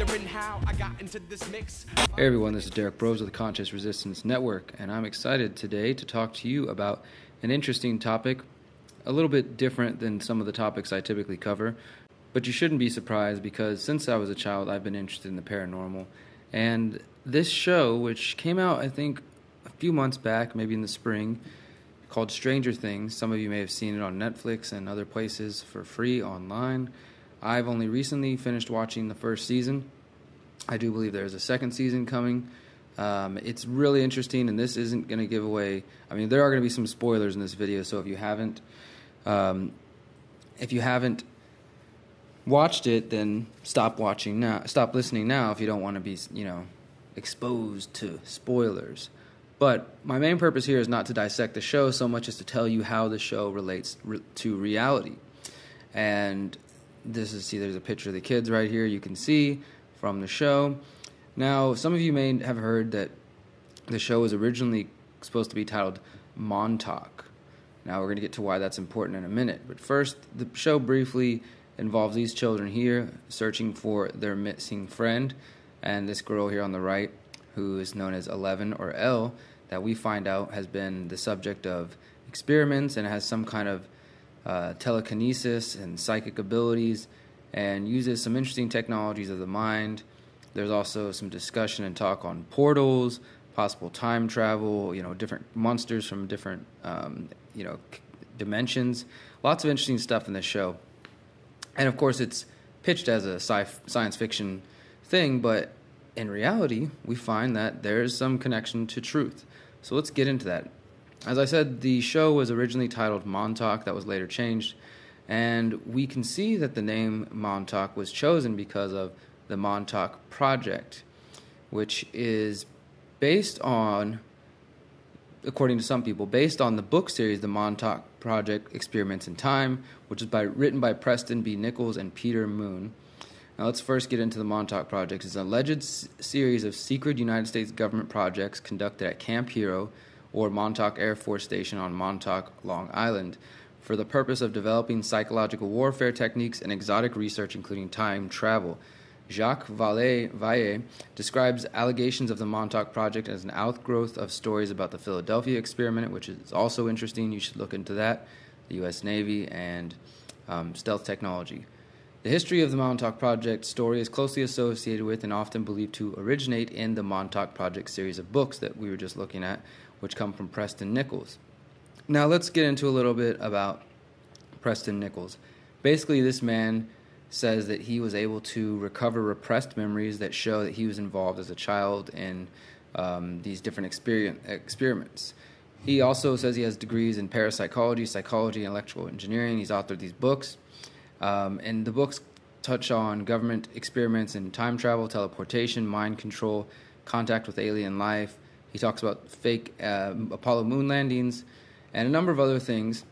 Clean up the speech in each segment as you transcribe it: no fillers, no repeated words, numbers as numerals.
wondering how I got into this mix. Hey everyone, this is Derrick Broze of the Conscious Resistance Network, and I'm excited today to talk to you about an interesting topic, a little bit different than some of the topics I typically cover, but you shouldn't be surprised because since I was a child, I've been interested in the paranormal, and this show, which came out, I think, a few months back, maybe in the spring, called Stranger Things. Some of you may have seen it on Netflix and other places for free online. I've only recently finished watching the first season. I do believe there's a second season coming. It's really interesting, and this isn't going to give away... I mean, there are going to be some spoilers in this video, so if you haven't watched it, then stop watching now. Stop listening now if you don't want to be, exposed to spoilers. But my main purpose here is not to dissect the show so much as to tell you how the show relates to reality. And there's a picture of the kids right here you can see from the show. Now, some of you may have heard that the show was originally supposed to be titled Montauk. Now, we're going to get to why that's important in a minute. But first, the show briefly involves these children here searching for their missing friend, and this girl here on the right, who is known as 11 or L, that we find out has been the subject of experiments and has some kind of telekinesis and psychic abilities and uses some interesting technologies of the mind. There's also some discussion and talk on portals, possible time travel, different monsters from different, dimensions. Lots of interesting stuff in this show. And of course, it's pitched as a science fiction thing, but in reality, we find that there's some connection to truth. So let's get into that. As I said, the show was originally titled Montauk. That was later changed. And we can see that the name Montauk was chosen because of the Montauk Project, which is based on, according to some people, based on the book series, The Montauk Project Experiments in Time, which is written by Preston B. Nichols and Peter Moon. Now let's first get into the Montauk Project. It's an alleged series of secret United States government projects conducted at Camp Hero, or Montauk Air Force Station on Montauk, Long Island, for the purpose of developing psychological warfare techniques and exotic research, including time travel. Jacques Vallée describes allegations of the Montauk Project as an outgrowth of stories about the Philadelphia experiment, which is also interesting. You should look into that, the U.S. Navy, and stealth technology. The history of the Montauk Project story is closely associated with and often believed to originate in the Montauk Project series of books that we were just looking at, which come from Preston Nichols. Now let's get into a little bit about Preston Nichols. Basically, this man says that he was able to recover repressed memories that show that he was involved as a child in these different experiments. He also says he has degrees in parapsychology, psychology, and electrical engineering. He's authored these books. And the books touch on government experiments in time travel, teleportation, mind control, contact with alien life. He talks about fake Apollo moon landings and a number of other things.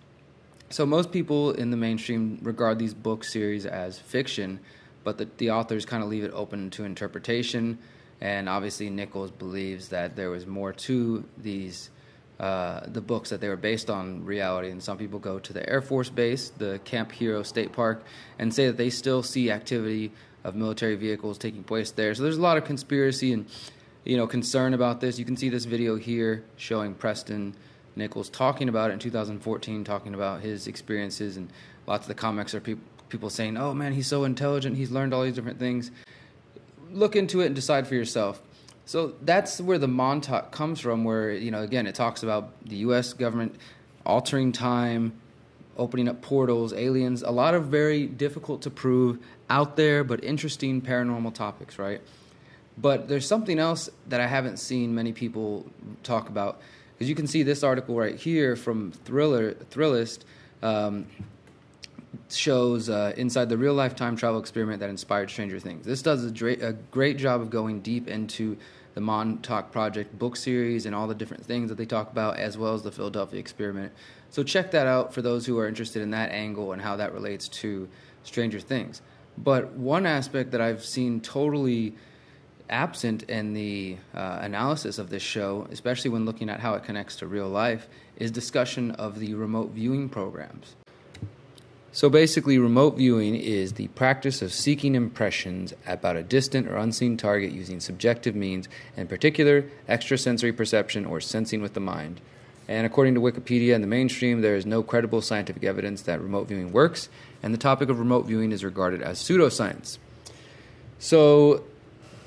So most people in the mainstream regard these book series as fiction, but the authors kind of leave it open to interpretation. And obviously Nichols believes that there was more to these the books, that they were based on reality. And some people go to the Air Force Base, the Camp Hero State Park, and say that they still see activity of military vehicles taking place there. So there's a lot of conspiracy and concern about this. You can see this video here showing Preston Nichols talking about it in 2014, talking about his experiences, and lots of the comments are people saying, oh man, he's so intelligent, he's learned all these different things. Look into it and decide for yourself. So that's where the Montauk comes from, where, again, it talks about the U.S. government altering time, opening up portals, aliens, a lot of very difficult to prove, out there, but interesting paranormal topics, right? But there's something else that I haven't seen many people talk about, because you can see this article right here from Thrillist shows inside the real-life time travel experiment that inspired Stranger Things. This does a great job of going deep into the Montauk Project book series and all the different things that they talk about, as well as the Philadelphia experiment. So check that out for those who are interested in that angle and how that relates to Stranger Things. But one aspect that I've seen totally absent in the analysis of this show, especially when looking at how it connects to real life, is discussion of the remote viewing programs. So basically, remote viewing is the practice of seeking impressions about a distant or unseen target using subjective means, in particular, extrasensory perception or sensing with the mind. And according to Wikipedia and the mainstream, there is no credible scientific evidence that remote viewing works, and the topic of remote viewing is regarded as pseudoscience. So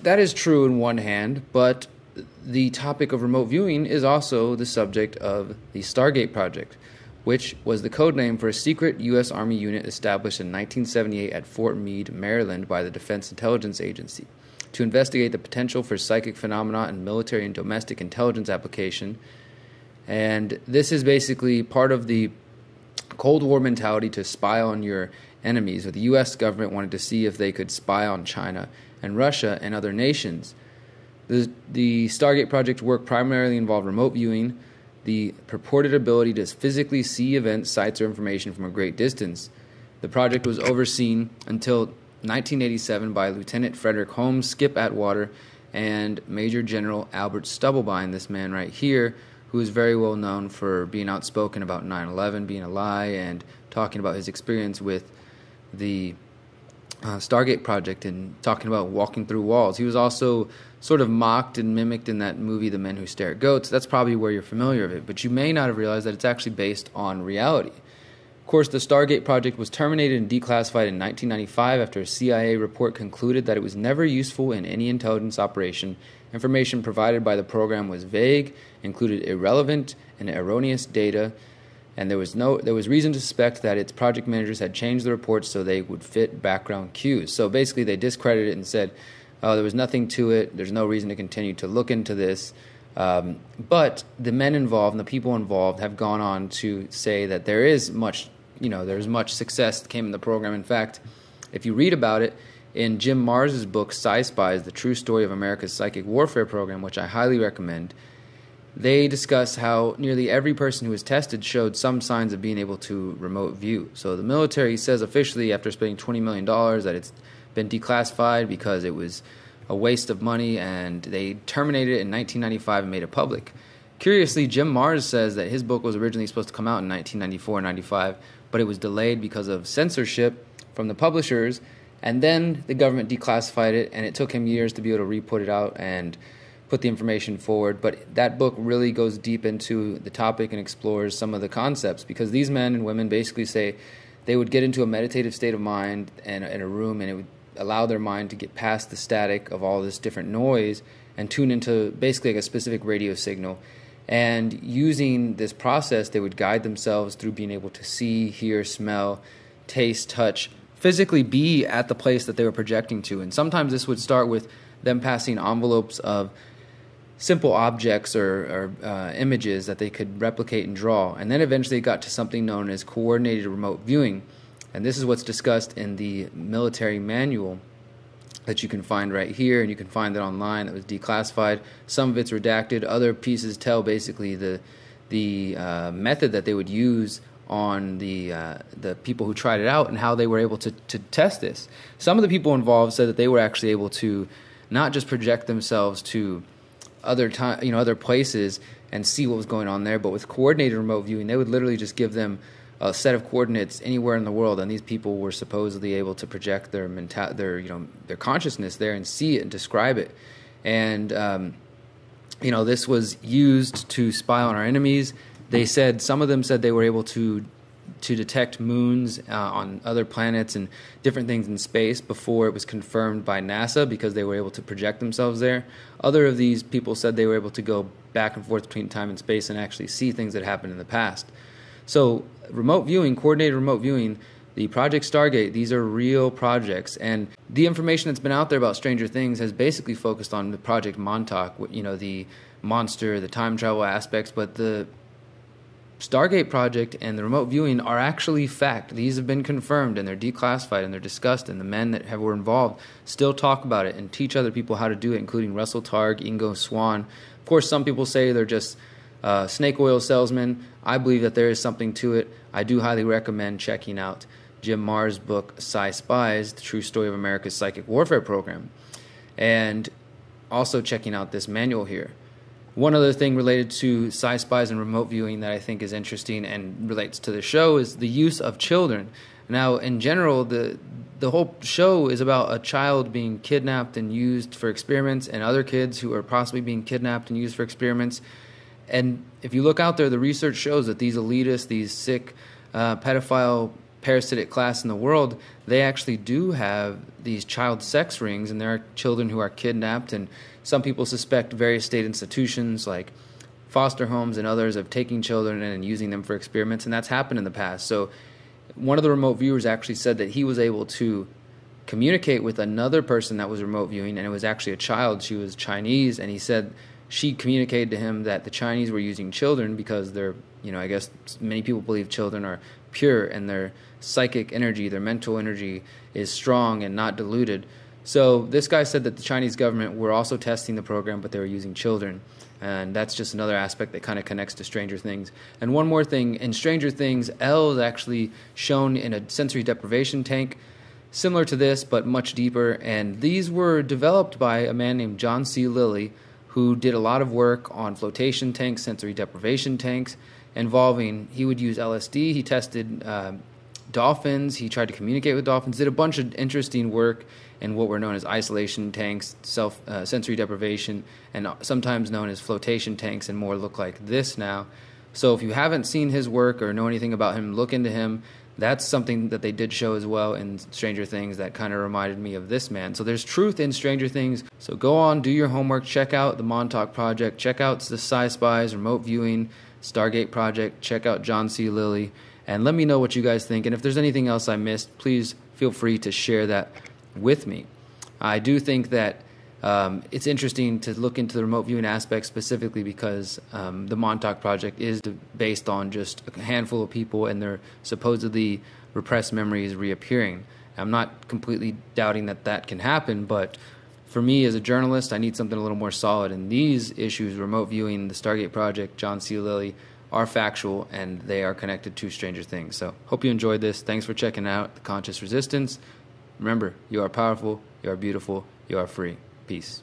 that is true in one hand, but the topic of remote viewing is also the subject of the Stargate project, which was the code name for a secret U.S. Army unit established in 1978 at Fort Meade, Maryland by the Defense Intelligence Agency to investigate the potential for psychic phenomena in military and domestic intelligence application. And this is basically part of the Cold War mentality to spy on your enemies. Or the U.S. government wanted to see if they could spy on China and Russia and other nations. The Stargate project work primarily involved remote viewing, the purported ability to physically see events, sites, or information from a great distance. The project was overseen until 1987 by Lieutenant Frederick Holmes, Skip Atwater, and Major General Albert Stubblebine, this man right here, who is very well known for being outspoken about 9/11 being a lie and talking about his experience with the Stargate project and talking about walking through walls. He was also sort of mocked and mimicked in that movie, The Men Who Stare at Goats. That's probably where you're familiar with it, but you may not have realized that it's actually based on reality. Of course, the Stargate project was terminated and declassified in 1995 after a CIA report concluded that it was never useful in any intelligence operation. Information provided by the program was vague, included irrelevant and erroneous data, and there was reason to suspect that its project managers had changed the reports so they would fit background cues. So basically, they discredited it and said, "Oh, there was nothing to it. There's no reason to continue to look into this." But the men involved and the people involved have gone on to say that there is much, there's much success that came in the program. In fact, if you read about it in Jim Marrs's book, Spies, The True Story of America's Psychic Warfare Program, which I highly recommend, they discuss how nearly every person who was tested showed some signs of being able to remote view. So the military says officially, after spending $20 million, that it's been declassified because it was a waste of money, and they terminated it in 1995 and made it public. Curiously, Jim Marrs says that his book was originally supposed to come out in 1994-95, but it was delayed because of censorship from the publishers, and then the government declassified it, and it took him years to be able to re-put it out and put the information forward. But that book really goes deep into the topic and explores some of the concepts, because these men and women basically say they would get into a meditative state of mind in a room, and it would allow their mind to get past the static of all this different noise and tune into basically like a specific radio signal. And using this process, they would guide themselves through being able to see, hear, smell, taste, touch, physically be at the place that they were projecting to. And sometimes this would start with them passing envelopes of simple objects or images that they could replicate and draw. And then eventually it got to something known as coordinated remote viewing. And this is what's discussed in the military manual that you can find right here, and you can find it online. That was declassified. Some of it's redacted. Other pieces tell basically the method that they would use on the people who tried it out and how they were able to test this. Some of the people involved said that they were actually able to not just project themselves to other places and see what was going on there, but with coordinated remote viewing, they would literally just give them a set of coordinates anywhere in the world, and these people were supposedly able to project their consciousness there and see it and describe it. And this was used to spy on our enemies. They said, some of them said they were able to detect moons on other planets and different things in space before it was confirmed by NASA, because they were able to project themselves there. Other of these people said they were able to go back and forth between time and space and actually see things that happened in the past. So remote viewing, coordinated remote viewing, the Project Stargate, these are real projects. And the information that's been out there about Stranger Things has basically focused on the Project Montauk, the monster, the time travel aspects, but the Stargate project and the remote viewing are actually fact. These have been confirmed, and they're declassified, and they're discussed, and the men that were involved still talk about it and teach other people how to do it, including Russell Targ, Ingo Swann. Of course, some people say they're just snake oil salesmen. I believe that there is something to it. I do highly recommend checking out Jim Marrs' book, Spies, The True Story of America's Psychic Warfare Program, and also checking out this manual here. One other thing related to Spies and remote viewing that I think is interesting and relates to the show is the use of children. Now, in general, the whole show is about a child being kidnapped and used for experiments, and other kids who are possibly being kidnapped and used for experiments. And if you look out there, the research shows that these elitists, these sick, pedophile, parasitic class in the world, they actually do have these child sex rings, and there are children who are kidnapped, and some people suspect various state institutions like foster homes and others of taking children and using them for experiments, and that's happened in the past. So one of the remote viewers actually said that he was able to communicate with another person that was remote viewing, and it was actually a child. She was Chinese, and he said she communicated to him that the Chinese were using children because they're, I guess many people believe children are pure and their psychic energy, their mental energy is strong and not diluted. So this guy said that the Chinese government were also testing the program, but they were using children. And that's just another aspect that kind of connects to Stranger Things. And one more thing, in Stranger Things, Elle is actually shown in a sensory deprivation tank, similar to this, but much deeper. And these were developed by a man named John C. Lilly, who did a lot of work on flotation tanks, sensory deprivation tanks, involving, he would use LSD, he tested dolphins, he tried to communicate with dolphins, did a bunch of interesting work in what were known as isolation tanks, sensory deprivation, and sometimes known as flotation tanks, and more look like this now. So if you haven't seen his work or know anything about him, look into him. That's something that they did show as well in Stranger Things that kind of reminded me of this man. So there's truth in Stranger Things. So go on, do your homework, check out the Montauk Project, check out the Spies, remote viewing, Stargate Project, check out John C. Lilly, and let me know what you guys think. And if there's anything else I missed, please feel free to share that with me. I do think that it's interesting to look into the remote viewing aspect specifically because the Montauk Project is based on just a handful of people and their supposedly repressed memories reappearing. I'm not completely doubting that that can happen, but for me as a journalist, I need something a little more solid. And these issues, remote viewing, the Stargate Project, John C. Lilly, are factual and they are connected to Stranger Things. So hope you enjoyed this. Thanks for checking out The Conscious Resistance. Remember, you are powerful, you are beautiful, you are free. Peace.